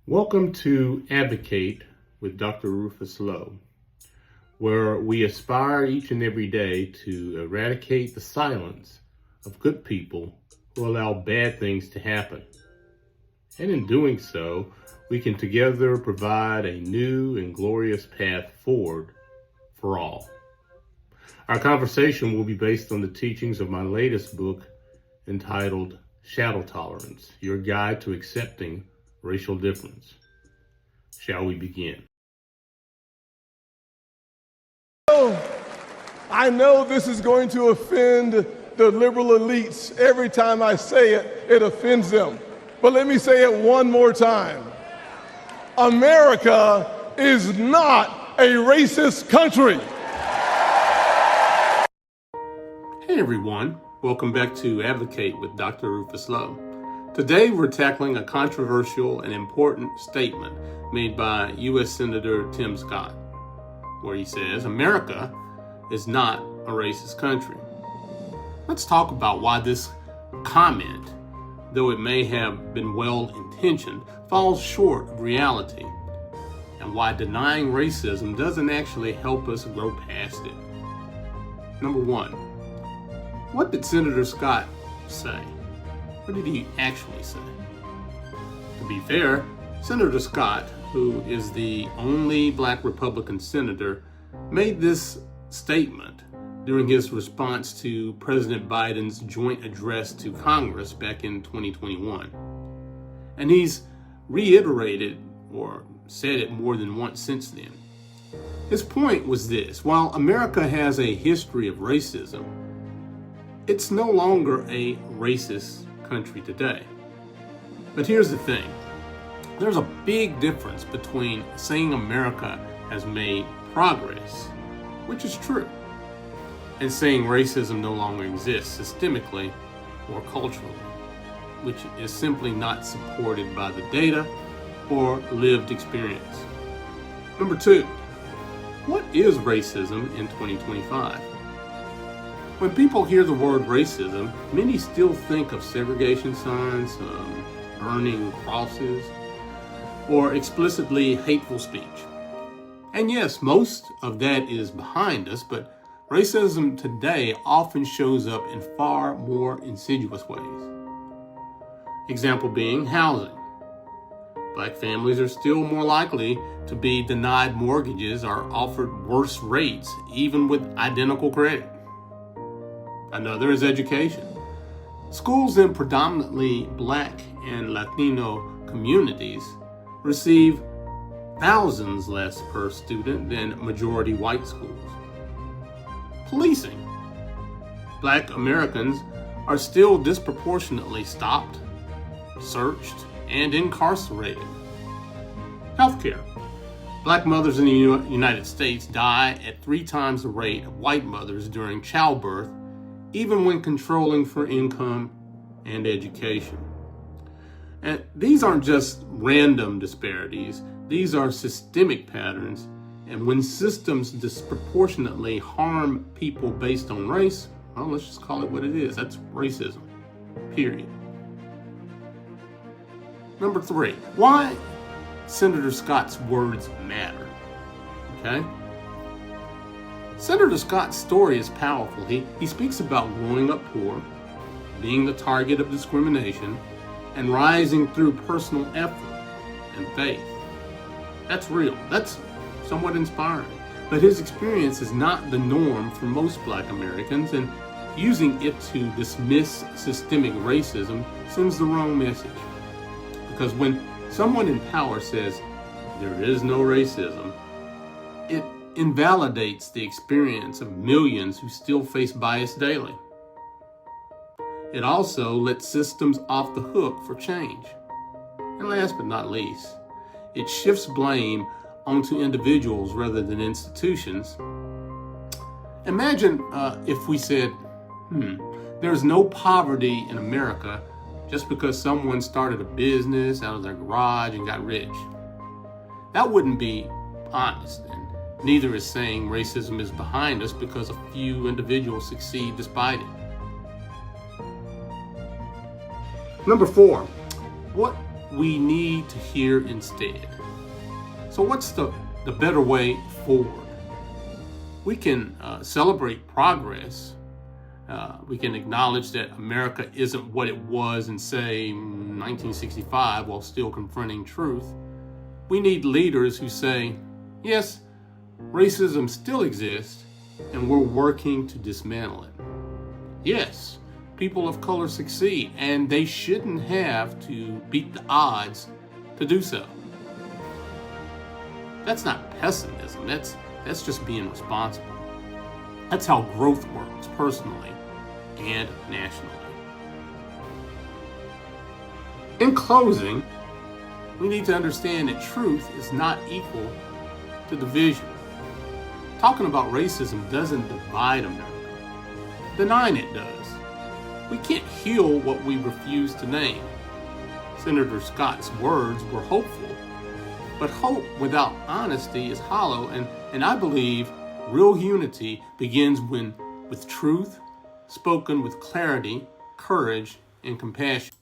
Welcome to Advocate with Dr. Rufus Lowe, where we aspire each and every day to eradicate the silence of good people who allow bad things to happen. And in doing so, we can together provide a new and glorious path forward for all. Our conversation will be based on the teachings of my latest book entitled Shadow Tolerance, Your Guide to Accepting Racial Difference. Shall we begin? I know this is going to offend the liberal elites. Every time I say it, it offends them. But let me say it one more time. America is not a racist country. Hey everyone, welcome back to Advocate with Dr. Rufus Lowe. Today we're tackling a controversial and important statement made by U.S. Senator Tim Scott, where he says, America is not a racist country. Let's talk about why this comment, though it may have been well-intentioned, falls short of reality, and why denying racism doesn't actually help us grow past it. Number one, what did Senator Scott say? What did he actually say? To be fair, Senator Scott, who is the only Black Republican senator, made this statement during his response to President Biden's joint address to Congress back in 2021. And he's reiterated or said it more than once since then. His point was this: while America has a history of racism, it's no longer a racist country today. But here's the thing. There's a big difference between saying America has made progress, which is true, and saying racism no longer exists systemically or culturally, which is simply not supported by the data or lived experience. Number two, what is racism in 2025? When people hear the word racism, many still think of segregation signs, burning crosses, or explicitly hateful speech. And yes, most of that is behind us, but racism today often shows up in far more insidious ways. Example being housing. Black families are still more likely to be denied mortgages or offered worse rates, even with identical credit. Another is education. Schools in predominantly Black and Latino communities receive thousands less per student than majority white schools. Policing. Black Americans are still disproportionately stopped, searched, and incarcerated. Healthcare. Black mothers in the United States die at 3 times the rate of white mothers during childbirth, even when controlling for income and education. And these aren't just random disparities, these are systemic patterns, and when systems disproportionately harm people based on race, well, let's just call it what it is. That's racism, period. Number 3, why Senator Scott's words matter, okay? Senator Scott's story is powerful. He speaks about growing up poor, being the target of discrimination, and rising through personal effort and faith. That's real. That's somewhat inspiring. But his experience is not the norm for most Black Americans, and using it to dismiss systemic racism sends the wrong message. Because when someone in power says there is no racism, it invalidates the experience of millions who still face bias daily. It also lets systems off the hook for change. And last but not least, it shifts blame onto individuals rather than institutions. Imagine if we said, there's no poverty in America just because someone started a business out of their garage and got rich. That wouldn't be honest. Neither is saying racism is behind us because a few individuals succeed despite it. Number 4, what we need to hear instead. So what's the better way forward? We can celebrate progress. We can acknowledge that America isn't what it was in, say, 1965 while still confronting truth. We need leaders who say, yes, racism still exists, and we're working to dismantle it. Yes, people of color succeed, and they shouldn't have to beat the odds to do so. That's not pessimism, that's just being responsible. That's how growth works personally and nationally. In closing, we need to understand that truth is not equal to division. Talking about racism doesn't divide America. Denying it does. We can't heal what we refuse to name. Senator Scott's words were hopeful, but hope without honesty is hollow, and I believe real unity begins with truth spoken with clarity, courage, and compassion.